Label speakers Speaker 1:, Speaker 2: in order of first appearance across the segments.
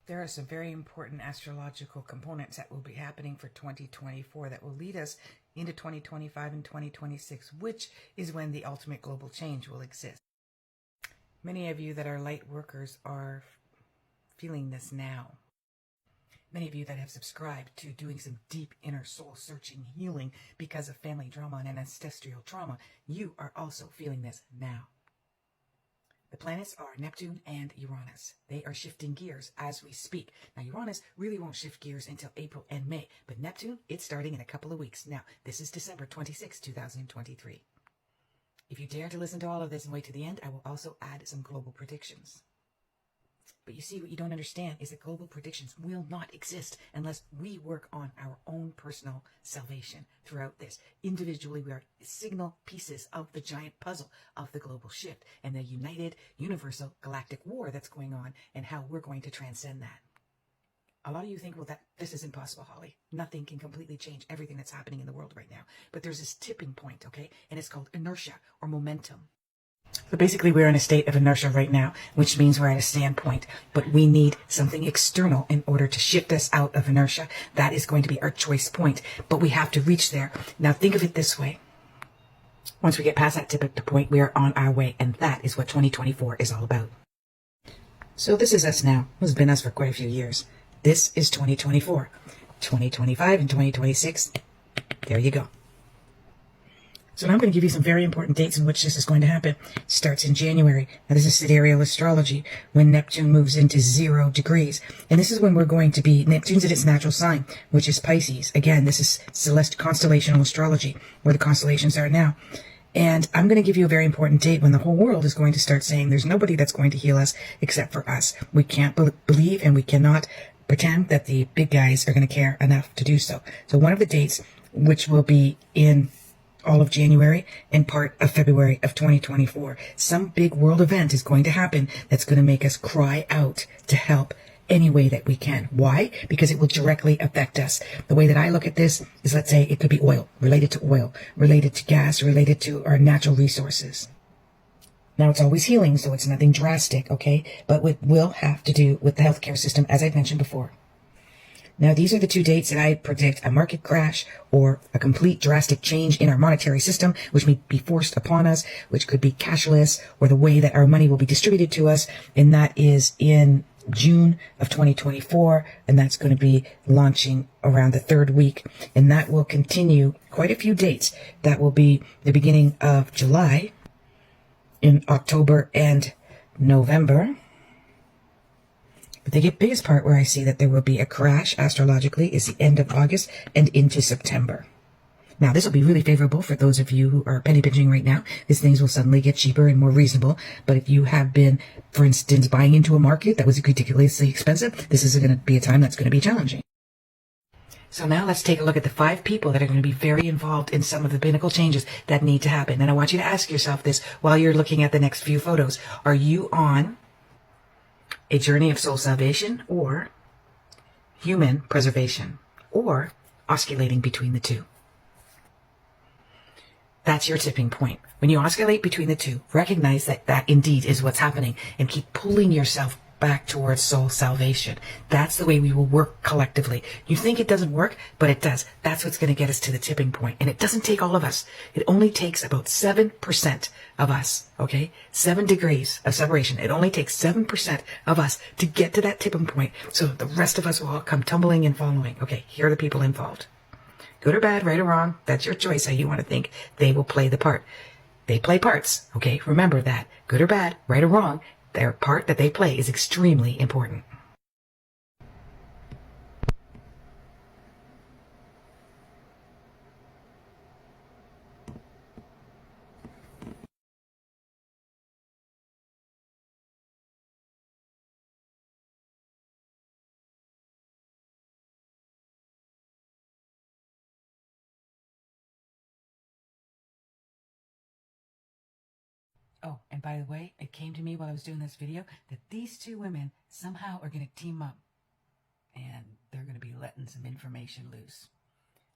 Speaker 1: There are some very important astrological components that will be happening for 2024 that will lead us into 2025 and 2026, which is when the ultimate global change will exist. Many of you that are light workers are feeling this now. Many of you that have subscribed to doing some deep inner soul searching healing because of family drama and ancestral trauma, you are also feeling this now. The planets are Neptune and Uranus. They are shifting gears as we speak. Now, Uranus really won't shift gears until April and May, but Neptune, it's starting in a couple of weeks. Now, this is December 26, 2023. If you dare to listen to all of this and wait to the end, I will also add some global predictions. But you see, what you don't understand is that global predictions will not exist unless we work on our own personal salvation throughout this. Individually, we are signal pieces of the giant puzzle of the global shift and the united, universal, galactic war that's going on and how we're going to transcend that. A lot of you think, well, this is impossible, Holly. Nothing can completely change everything that's happening in the world right now. But there's this tipping point, okay? And it's called inertia or momentum. So basically, we're in a state of inertia right now, which means we're at a standpoint, but we need something external in order to shift us out of inertia. That is going to be our choice point, but we have to reach there. Now, think of it this way. Once we get past that tipping point, we are on our way, and that is what 2024 is all about. So this is us now. This has been us for quite a few years. This is 2024. 2025 and 2026, there you go. So now I'm going to give you some very important dates in which this is going to happen. It starts in January. Now this is sidereal astrology, when Neptune moves into 0 degrees. And this is when we're going to be, Neptune's in its natural sign, which is Pisces. Again, this is celestial constellational astrology, where the constellations are now. And I'm going to give you a very important date when the whole world is going to start saying there's nobody that's going to heal us except for us. We can't believe and we cannot pretend that the big guys are going to care enough to do so. So one of the dates, which will be in all of January and part of February of 2024. Some big world event is going to happen that's going to make us cry out to help any way that we can. Why? Because it will directly affect us. The way that I look at this is, let's say it could be oil, related to gas, related to our natural resources. Now, it's always healing, so it's nothing drastic, okay? But it will have to do with the healthcare system, as I've mentioned before. Now, these are the 2 dates that I predict a market crash or a complete drastic change in our monetary system, which may be forced upon us, which could be cashless or the way that our money will be distributed to us. And that is in June of 2024. And that's going to be launching around the 3rd week. And that will continue quite a few dates. That will be the beginning of July, in October and November. But the biggest part where I see that there will be a crash astrologically is the end of August and into September. Now, this will be really favorable for those of you who are penny pinching right now, because things will suddenly get cheaper and more reasonable. But if you have been, for instance, buying into a market that was ridiculously expensive, this is going to be a time that's going to be challenging. So now let's take a look at the 5 people that are going to be very involved in some of the pinnacle changes that need to happen. And I want you to ask yourself this while you're looking at the next few photos. Are you on a journey of soul salvation or human preservation, or oscillating between the 2? That's your tipping point. When you oscillate between the 2, recognize that that indeed is what's happening and keep pulling yourself back towards soul salvation. That's the way we will work collectively. You think it doesn't work, but it does. That's what's going to get us to the tipping point. And it doesn't take all of us. It only takes about 7% of us, okay? 7 degrees of separation. It only takes 7% of us to get to that tipping point. So the rest of us will all come tumbling and following. Okay, here are the people involved. Good or bad, right or wrong, that's your choice how you want to think they will play the part. They play parts, okay? Remember that. Good or bad, right or wrong, their part that they play is extremely important. Oh, and by the way, it came to me while I was doing this video that these 2 women somehow are going to team up. And they're going to be letting some information loose.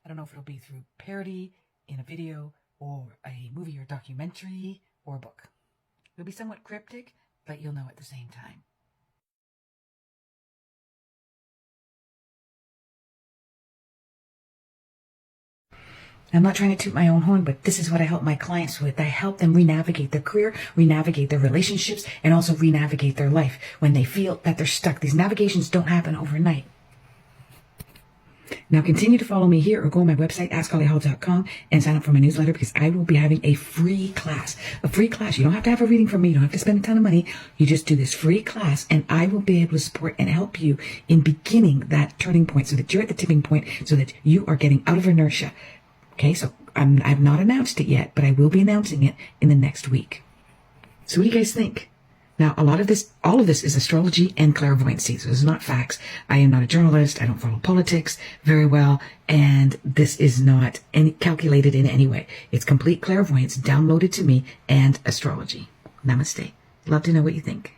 Speaker 1: I don't know if it'll be through parody in a video or a movie or documentary or a book. It'll be somewhat cryptic, but you'll know at the same time. I'm not trying to toot my own horn, but this is what I help my clients with. I help them re-navigate their career, re-navigate their relationships, and also re-navigate their life when they feel that they're stuck. These navigations don't happen overnight. Now continue to follow me here or go on my website, Askhollyhall.com, and sign up for my newsletter because I will be having a free class. A free class. You don't have to have a reading from me. You don't have to spend a ton of money. You just do this free class and I will be able to support and help you in beginning that turning point so that you're at the tipping point so that you are getting out of inertia. Okay, so I've not announced it yet, but I will be announcing it in the next week. So what do you guys think? Now, all of this is astrology and clairvoyancy. So this is not facts. I am not a journalist. I don't follow politics very well. And this is not calculated in any way. It's complete clairvoyance downloaded to me and astrology. Namaste. Love to know what you think.